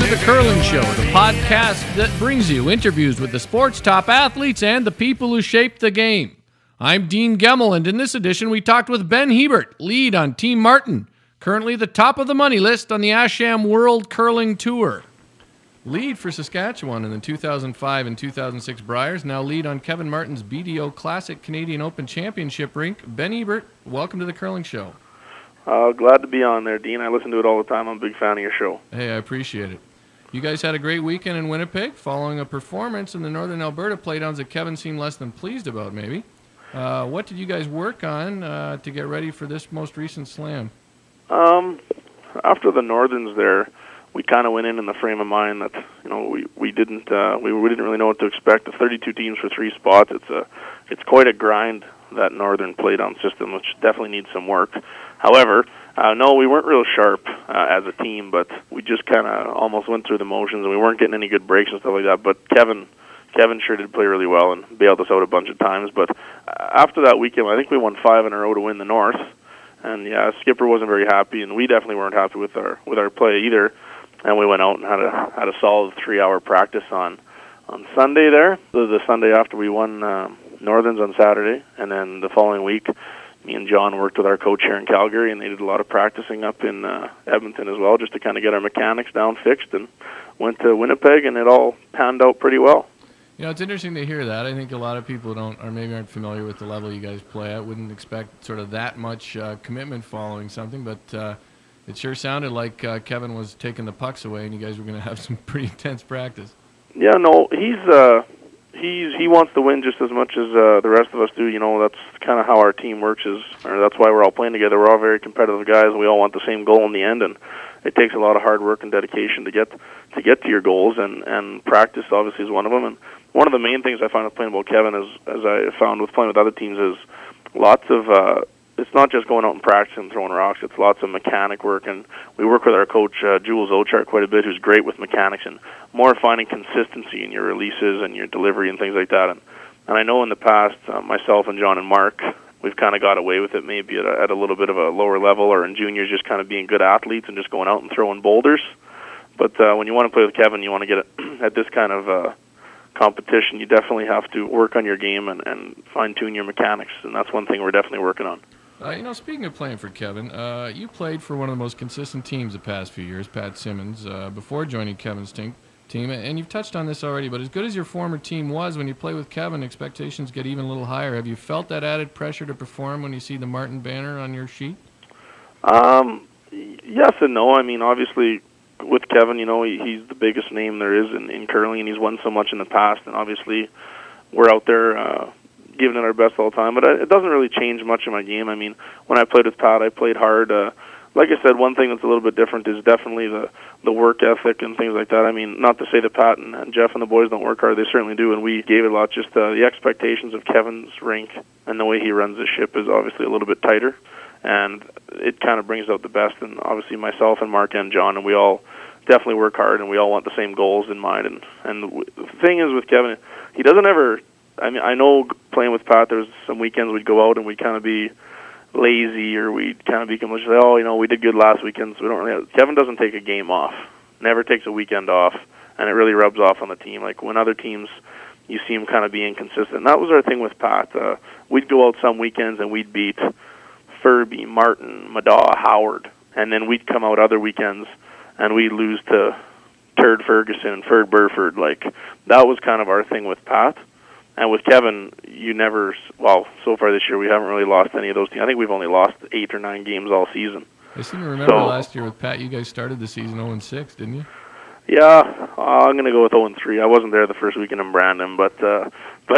The Curling Show, the podcast that brings you interviews with the sport's top athletes and the people who shape the game. I'm Dean Gemmel, and in this edition we talked with Ben Hebert, lead on Team Martin, currently the top of the money list on the Asham World Curling Tour. Lead for Saskatchewan in the 2005 and 2006 Briers, now lead on Kevin Martin's BDO Classic Canadian Open Championship rink. Ben Hebert, welcome to The Curling Show. Glad to be on there, Dean. I listen to it all the time. I'm a big fan of your show. Hey, I appreciate it. You guys had a great weekend in Winnipeg following a performance in the Northern Alberta playdowns that Kevin seemed less than pleased about, maybe. What did you guys work on to get ready for this most recent slam? After the Northerns there, we kind of went in the frame of mind that we didn't really know what to expect. The 32 teams for 3 spots. It's quite a grind, that Northern playdown system, which definitely needs some work. However, no, we weren't real sharp as a team, but we just kind of almost went through the motions, and we weren't getting any good breaks and stuff like that. But Kevin sure did play really well and bailed us out a bunch of times. But after that weekend, I think we won 5 in a row to win the North. And yeah, Skipper wasn't very happy, and we definitely weren't happy with our play either. And we went out and had a solid 3-hour practice on Sunday there. The Sunday after we won Northerns on Saturday, and then the following week, me and John worked with our coach here in Calgary, and they did a lot of practicing up in Edmonton as well, just to kind of get our mechanics down fixed, and went to Winnipeg, and it all panned out pretty well. You know, it's interesting to hear that. I think a lot of people aren't familiar with the level you guys play at. Wouldn't expect sort of that much commitment following something, but it sure sounded like Kevin was taking the pucks away, and you guys were going to have some pretty intense practice. Yeah, no, he wants to win just as much as the rest of us do. You know, that's kind of how our team works. That's why we're all playing together. We're all very competitive guys, and we all want the same goal in the end. And it takes a lot of hard work and dedication to get to your goals. And practice obviously is one of them. And one of the main things I find with playing about Kevin is, as I found with playing with other teams, is lots of. It's not just going out and practicing and throwing rocks. It's lots of mechanic work, and we work with our coach, Jules Ochart, quite a bit, who's great with mechanics and more finding consistency in your releases and your delivery and things like that. And I know in the past, myself and John and Mark, we've kind of got away with it maybe at a little bit of a lower level, or in juniors just kind of being good athletes and just going out and throwing boulders. But when you want to play with Kevin, you want to get it at this kind of competition, you definitely have to work on your game and fine-tune your mechanics, and that's one thing we're definitely working on. Speaking of playing for Kevin, you played for one of the most consistent teams the past few years, Pat Simmons, before joining Kevin's team. And you've touched on this already, but as good as your former team was, when you play with Kevin, expectations get even a little higher. Have you felt that added pressure to perform when you see the Martin banner on your sheet? Yes and no. I mean, obviously, with Kevin, he's the biggest name there is in curling, and he's won so much in the past, and obviously we're out there giving it our best all the time, but it doesn't really change much in my game. I mean, when I played with Pat, I played hard. Like I said, one thing that's a little bit different is definitely the work ethic and things like that. I mean, not to say that Pat and Jeff and the boys don't work hard. They certainly do, and we gave it a lot. Just the expectations of Kevin's rink and the way he runs the ship is obviously a little bit tighter, and it kind of brings out the best. And obviously myself and Mark and John, and we all definitely work hard, and we all want the same goals in mind. And the thing is with Kevin, he doesn't ever... I mean, I know playing with Pat, there's some weekends we'd go out and we'd kind of be lazy, or we'd kind of become we did good last weekend, so we don't really. Kevin doesn't take a game off, never takes a weekend off, and it really rubs off on the team. Like when other teams, you see him kind of being inconsistent. And that was our thing with Pat. We'd go out some weekends and we'd beat Ferbey, Martin, Madaw, Howard, and then we'd come out other weekends and we'd lose to Turd Ferguson and Ferd Burford. Like that was kind of our thing with Pat. And with Kevin, so far this year we haven't really lost any of those teams. I think we've only lost 8 or 9 games all season. I seem to remember last year with Pat, you guys started the season 0-6, didn't you? Yeah, I'm going to go with 0-3. I wasn't there the first weekend in Brandon, but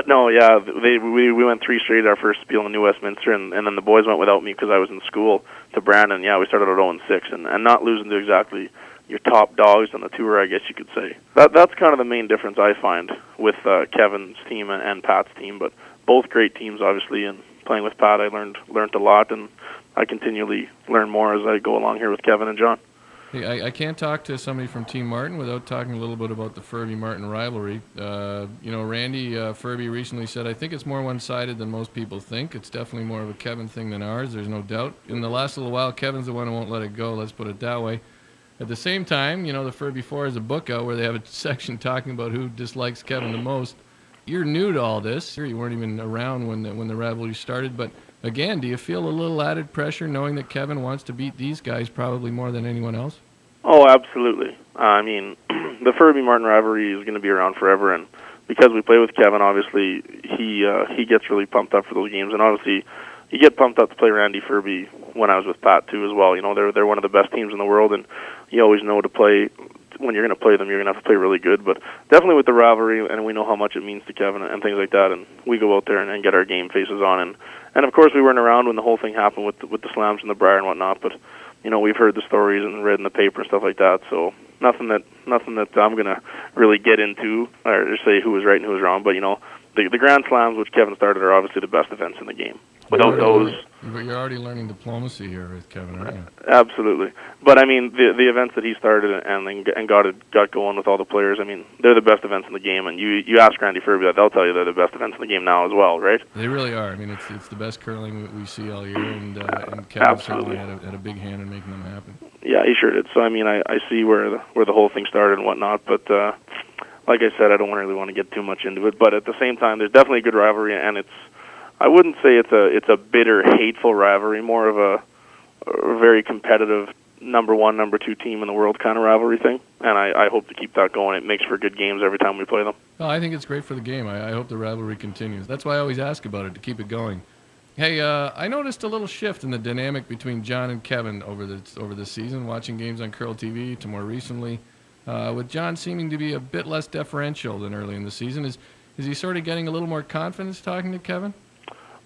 no, yeah, we went 3 straight our first spiel in New Westminster, and then the boys went without me because I was in school to Brandon. Yeah, we started at 0-6, and not losing to exactly your top dogs on the tour, I guess you could say. That's kind of the main difference I find with Kevin's team and Pat's team, but both great teams, obviously, and playing with Pat, I learned a lot, and I continually learn more as I go along here with Kevin and John. Hey, I can't talk to somebody from Team Martin without talking a little bit about the Ferbey-Martin rivalry. Randy Ferbey recently said, I think it's more one-sided than most people think. It's definitely more of a Kevin thing than ours, there's no doubt. In the last little while, Kevin's the one who won't let it go, let's put it that way. At the same time, the Ferbey Four has a book out where they have a section talking about who dislikes Kevin the most. You're new to all this. You weren't even around when the rivalry started. But again, do you feel a little added pressure knowing that Kevin wants to beat these guys probably more than anyone else? Oh, absolutely. I mean, the Ferbey-Martin rivalry is going to be around forever, and because we play with Kevin, obviously, he gets really pumped up for those games, and obviously, you get pumped up to play Randy Ferbey when I was with Pat, too, as well. They're one of the best teams in the world, and you always know to play, when you're going to play them, you're going to have to play really good, but definitely with the rivalry, and we know how much it means to Kevin and things like that, and we go out there and get our game faces on, and of course, we weren't around when the whole thing happened with the slams and the Briar and whatnot, but we've heard the stories and read in the paper and stuff like that. So nothing that I'm gonna really get into or say who was right and who was wrong. But the Grand Slams, which Kevin started, are obviously the best events in the game. Without those, you're already learning diplomacy here with Kevin, aren't you? Absolutely. But I mean, the events that he started and got going with all the players. I mean, they're the best events in the game. And you ask Randy Ferbey that, they'll tell you they're the best events in the game now as well, right? They really are. I mean, it's the best curling we see all year, and Kevin certainly had a big hand in making them happen. Yeah, he sure did. So I mean, I see where the whole thing started and whatnot, but. Like I said, I don't really want to get too much into it, but at the same time, there's definitely a good rivalry, and I wouldn't say it's a bitter, hateful rivalry, more of a very competitive number one, number two team in the world kind of rivalry thing, and I hope to keep that going. It makes for good games every time we play them. Well, I think it's great for the game. I hope the rivalry continues. That's why I always ask about it, to keep it going. Hey, I noticed a little shift in the dynamic between John and Kevin over the season, watching games on Curl TV to more recently. With John seeming to be a bit less deferential than early in the season. Is he sort of getting a little more confidence talking to Kevin?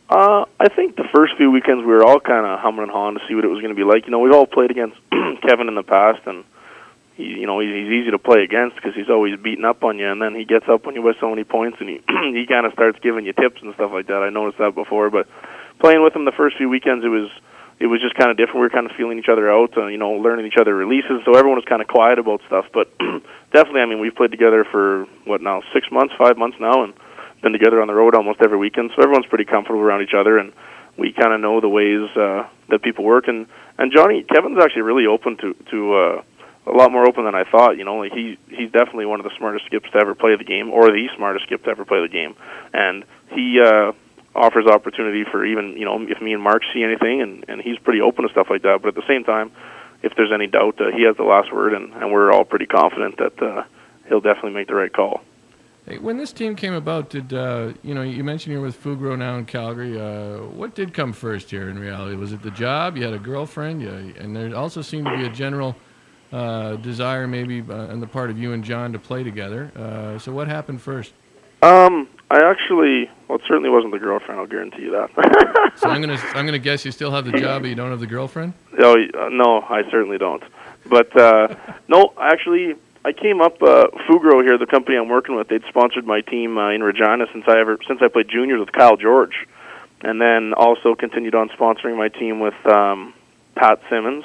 I think the first few weekends we were all kind of humming and hawing to see what it was going to be like. We've all played against Kevin in the past, and he's easy to play against because he's always beating up on you, and then he gets up on you by so many points, and he kind of starts giving you tips and stuff like that. I noticed that before, but playing with him the first few weekends, it was just kind of different. We were kind of feeling each other out, learning each other releases, so everyone was kind of quiet about stuff. But definitely, I mean, we've played together for, 5 months now, and been together on the road almost every weekend, so everyone's pretty comfortable around each other, and we kind of know the ways that people work. And Kevin's actually really open to a lot more open than I thought. He's definitely one of the smartest skips to ever play the game, or the smartest skip to ever play the game. And he offers opportunity for even, if me and Mark see anything, and he's pretty open to stuff like that. But at the same time, if there's any doubt, he has the last word, and we're all pretty confident that he'll definitely make the right call. Hey, when this team came about, did you mentioned you're with Fugro now in Calgary. What did come first here in reality? Was it the job? You had a girlfriend, and there also seemed to be a general desire maybe on the part of you and John to play together. So what happened first? It certainly wasn't the girlfriend. I'll guarantee you that. So I'm gonna guess you still have the job, but you don't have the girlfriend. Oh no, I certainly don't. But no, actually, I came up Fugro here, the company I'm working with. They'd sponsored my team in Regina since I played juniors with Kyle George, and then also continued on sponsoring my team with Pat Simmons.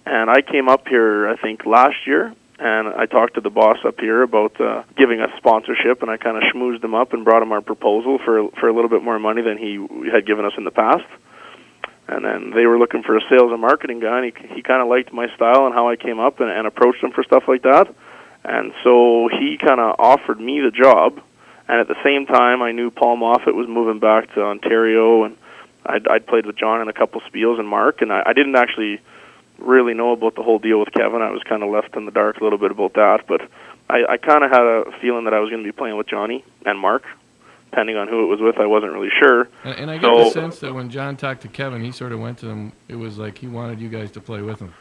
And I came up here, I think, last year. And I talked to the boss up here about giving us sponsorship, and I kind of schmoozed him up and brought him our proposal for a little bit more money than he had given us in the past. And then they were looking for a sales and marketing guy, and he kind of liked my style and how I came up and approached him for stuff like that. And so he kind of offered me the job. And at the same time, I knew Paul Moffat was moving back to Ontario, and I'd played with John in a couple spiels and Mark, and I didn't actually really know about the whole deal with Kevin. I was kind of left in the dark a little bit about that, but I kind of had a feeling that I was going to be playing with Johnny and Mark, depending on who it was with. I wasn't really sure. And I get the sense that when John talked to Kevin, he sort of went to him, it was like he wanted you guys to play with him.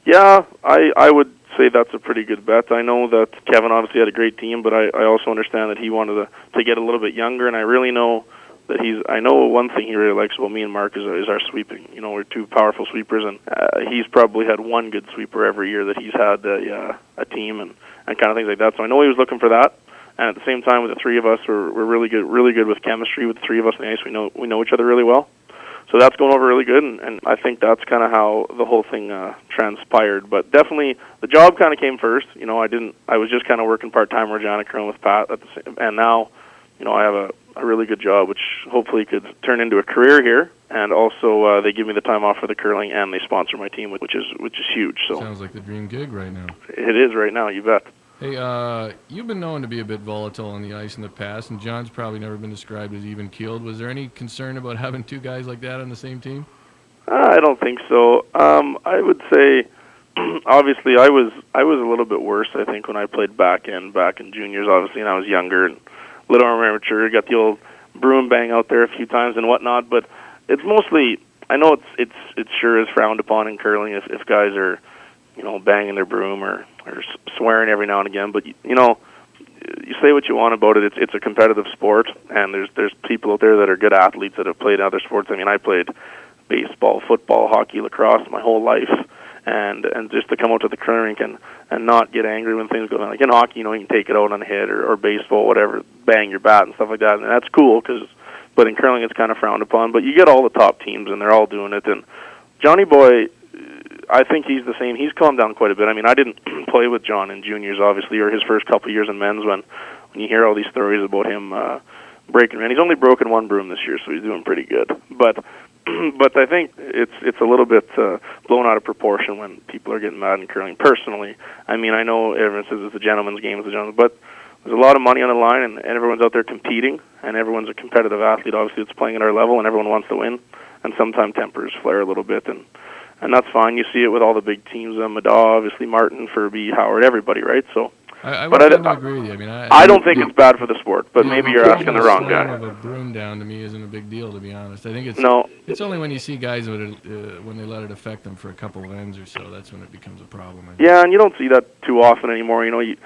Yeah, I would say that's a pretty good bet. I know that Kevin obviously had a great team, but I also understand that he wanted to get a little bit younger, and I really know that I know one thing he really likes about me and Mark is our sweeping. We're two powerful sweepers, and he's probably had one good sweeper every year that he's had a team and kind of things like that. So I know he was looking for that. And at the same time, with the three of us, we're really good with chemistry with the three of us on the ice. We know each other really well. So that's going over really good, and I think that's kind of how the whole thing transpired. But definitely, the job kind of came first. I was just kind of working part-time Regina curling with Pat, and now, I have a really good job, which hopefully could turn into a career here. And also, they give me the time off for the curling, and they sponsor my team, which is huge. So sounds like the dream gig right now. It is right now, you bet. Hey, you've been known to be a bit volatile on the ice in the past, and John's probably never been described as even-keeled. Was there any concern about having two guys like that on the same team? I don't think so. I would say, obviously, I was a little bit worse, I think, when I played back in juniors, obviously, and I was younger and a little more mature. Got the old broom bang out there a few times and whatnot, but it's mostly, I know it sure is frowned upon in curling if guys are, banging their broom or swearing every now and again. But you say what you want about it. It's a competitive sport, and there's people out there that are good athletes that have played other sports. I mean, I played baseball, football, hockey, lacrosse my whole life, and just to come out to the curling rink and not get angry when things go down. Like in hockey, you can take it out on the head or baseball, whatever, bang your bat and stuff like that, and that's cool. But in curling, it's kind of frowned upon. But you get all the top teams, and they're all doing it. And Johnny Boy, I think he's the same. He's calmed down quite a bit. I mean, I didn't play with John in juniors, obviously, or his first couple of years in men's when you hear all these stories about him breaking. And he's only broken one broom this year, so he's doing pretty good. But I think it's a little bit blown out of proportion when people are getting mad in curling. Personally, I mean, I know everyone says it's a gentleman's game, but there's a lot of money on the line, and everyone's out there competing, and everyone's a competitive athlete, obviously, that's playing at our level, and everyone wants to win. And sometimes tempers flare a little bit, and that's fine. You see it with all the big teams, Madaw, obviously, Martin, Ferbey, Howard, everybody, right? So, I would tend to agree with you. I mean, I don't think it's bad for the sport, but maybe you're asking the wrong guy. Of a broom down to me isn't a big deal, to be honest. I think it's only when you see guys when they let it affect them for a couple of ends or so, that's when it becomes a problem. Yeah, and you don't see that too often anymore. You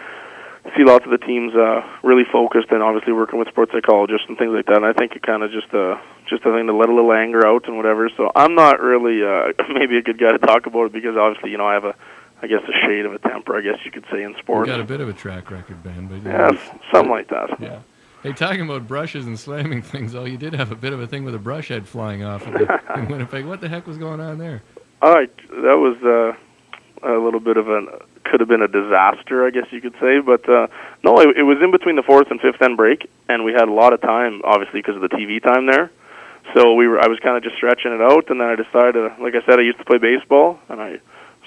see lots of the teams really focused and obviously working with sports psychologists and things like that. And I think it kind of just a thing to let a little anger out and whatever. So I'm not really maybe a good guy to talk about it because obviously I have a shade of a temper, I guess you could say, in sports. You got a bit of a track record, Ben, but something like that. Yeah. Hey, talking about brushes and slamming things, though, you did have a bit of a thing with a brush head flying off in Winnipeg. What the heck was going on there? All right, that was a little bit of could have been a disaster, I guess you could say. But no, it was in between the fourth and fifth end break, and we had a lot of time, obviously, because of the TV time there. So I was kind of just stretching it out, and then I decided, like I said, I used to play baseball, and I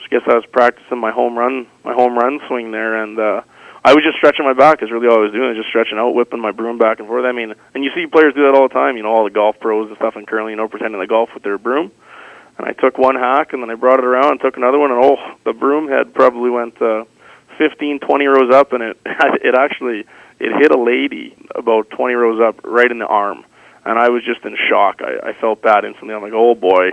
guess I was practicing my home run swing there, and I was just stretching my back. Is really all I was doing, was just stretching out, whipping my broom back and forth. I mean, and you see players do that all the time. All the golf pros and stuff in curling, pretending they golf with their broom. And I took one hack, and then I brought it around and took another one, and the broom head probably went 15, 20 rows up, and it hit a lady about 20 rows up right in the arm. And I was just in shock. I felt bad instantly. I'm like, oh boy,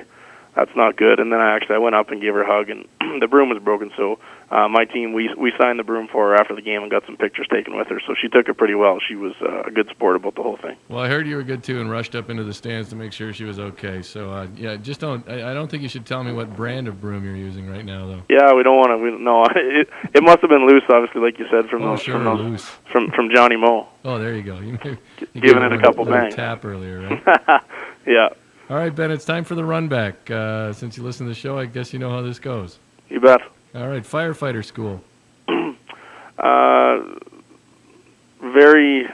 that's not good. And then I went up and gave her a hug, and the broom was broken. So my team, we signed the broom for her after the game and got some pictures taken with her. So she took it pretty well. She was a good sport about the whole thing. Well, I heard you were good too, and rushed up into the stands to make sure she was okay. So just don't. I don't think you should tell me what brand of broom you're using right now, though. Yeah, we don't want to. No, it must have been loose, obviously, like you said, from from Johnny Moe. Oh, there you go. You giving it a couple bangs. Tap earlier, right? Yeah. All right, Ben, it's time for the run back. Since you listen to the show, I guess you know how this goes. You bet. All right, firefighter school. Very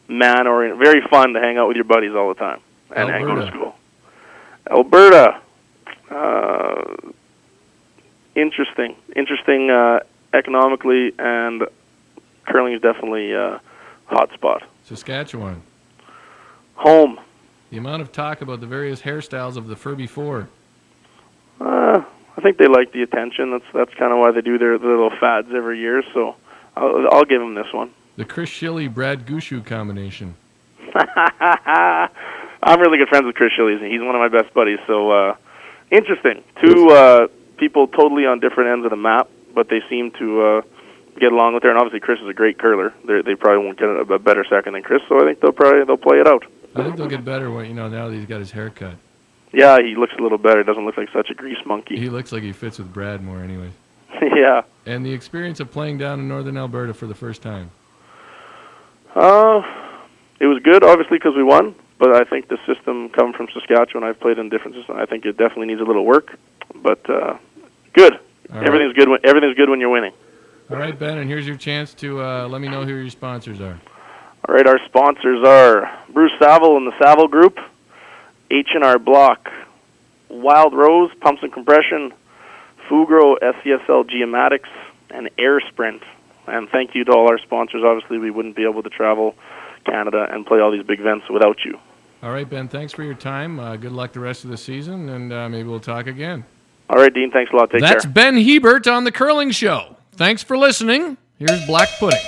man-oriented, very fun to hang out with your buddies all the time and go to school. Alberta, interesting economically, and curling is definitely a hot spot. Saskatchewan. Home. The amount of talk about the various hairstyles of the Ferbey Four. I think they like the attention. That's kind of why they do their little fads every year. So I'll give them this one. The Chris Shilley Brad Gushu combination. I'm really good friends with Chris Shilley. He's one of my best buddies. So interesting. Two people totally on different ends of the map, but they seem to get along with her. And obviously, Chris is a great curler. They probably won't get a better second than Chris. So I think they'll play it out. I think they'll get better when now that he's got his hair cut. Yeah, he looks a little better. He doesn't look like such a grease monkey. He looks like he fits with Brad more anyway. Yeah. And the experience of playing down in northern Alberta for the first time? It was good, obviously, because we won. But I think the system coming from Saskatchewan, I've played in different systems. I think it definitely needs a little work. But good. Everything's good. Everything's good when you're winning. All right, Ben, and here's your chance to let me know who your sponsors are. All right, our sponsors are Bruce Saville and the Saville Group, H&R Block, Wild Rose, Pumps and Compression, Fugro, SCSL Geomatics, and Air Sprint. And thank you to all our sponsors. Obviously, we wouldn't be able to travel Canada and play all these big events without you. All right, Ben, thanks for your time. Good luck the rest of the season, and maybe we'll talk again. All right, Dean, thanks a lot. Take care. That's Ben Hebert on The Curling Show. Thanks for listening. Here's Black Pudding.